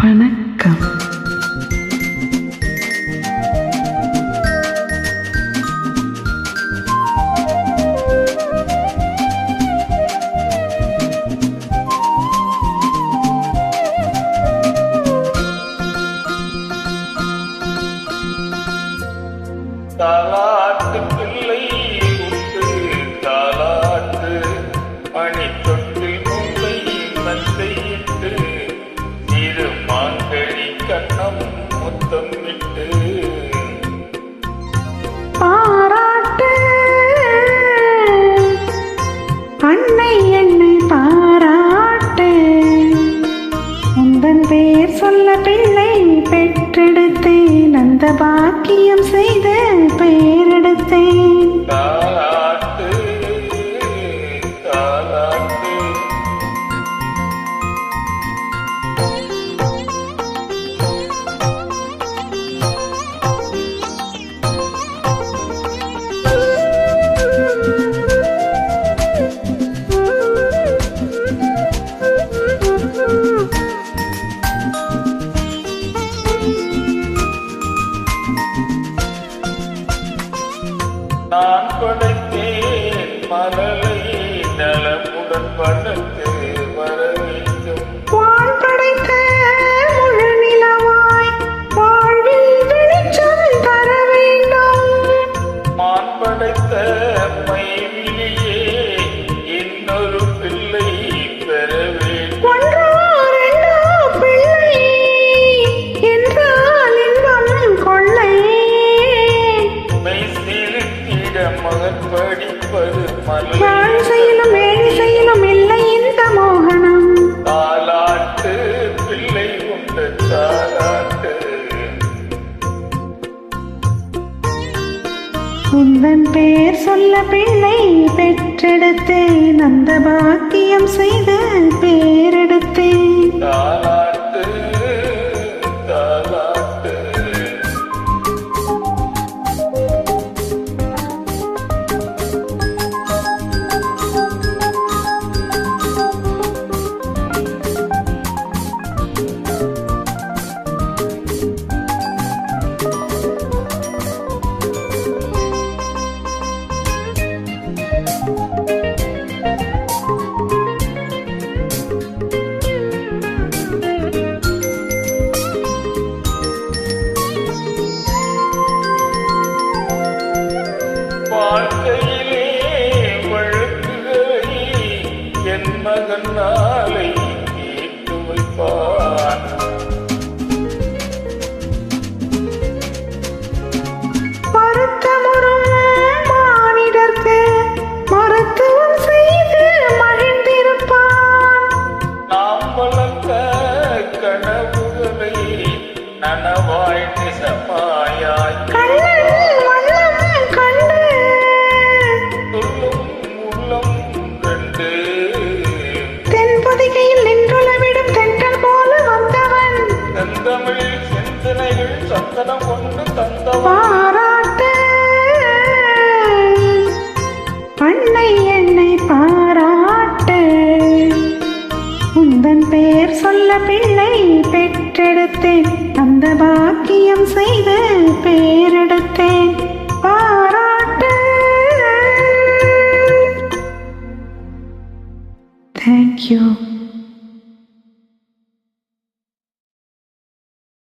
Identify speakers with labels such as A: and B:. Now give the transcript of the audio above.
A: வணக்கம்.
B: தாலாட்டு பிள்ளை உண்டு தாலாட்டு பனி தொட்டில் முல்லை மந்தையிட்டு இரு மாங்கழி கண்ணம் முத்தம் விட்டு
A: பாராட்டு அன்னை என்னை பாராட்டு, உந்தன் பேர் சொல்ல பிள்ளை பெற்றெடுத்தேன், அந்த பாக்கியம் செய்து பெயரெடுத்தேன்.
B: தாலாட்டு தாலாட்டு நான் படைத்தேன் மலரை நலமுடன் படைத்து வர வேண்டும்.
A: வான் படைத்த முழு நிலவாய் வாழ்வில் வெளிச்சம் தர வேண்டும்.
B: மான் படைத்த மைவிலியே இன்னொரு பிள்ளை பெற வேண்டும்.
A: ஒன்றோ ரெண்டோ பிள்ளை என்றால் இன்பம் கொள்ளை.
B: மெய்சிலிருக்கிட மகன் படிப்பது மலை.
A: வாழ்சையிலும் வேணிசையிலும் இல்லை இந்த மோகனம்.
B: தாலாட்டு பிள்ளை உண்டு தாலாட்டு
A: உந்தன் பேர் சொல்ல பிள்ளை பெற்றெடுத்தேன், அந்த பாக்கியம் செய்து பேரெடுத்தேன்.
B: தாலாட்டு தாலாட்டு வாழ்க்கையிலே வழக்குகளை என் மகன் நாளை கேட்டு வைப்பான்.
A: வருத்தமுறும் மானிடர்க்கு மருத்துவம் செய்து மகிழ்ந்திருப்பான்.
B: நாம் வளர்த்த கனவுகளை நனவாய் நிசமாயாய்
A: கண்ணன் வண்ணம் கண்டு
B: சொல்லும் உள்ளம் கண்டு
A: தென்பொதிகையில் நின்றுளவிடும் தென்றல் போல வந்தவன்.
B: செந்தமிழ் சிந்தனைகள் சந்தனம் கொண்டு தந்தவன்.
A: பாராட்டு அன்னை என்னை பாராட்டு, உந்தன் பேர் சொல்ல பிள்ளை பெற்றெடுத்தேன், அந்த பாக்கியம் செய்து பேரெடுத்தேன். பாராட்டு. Thank you.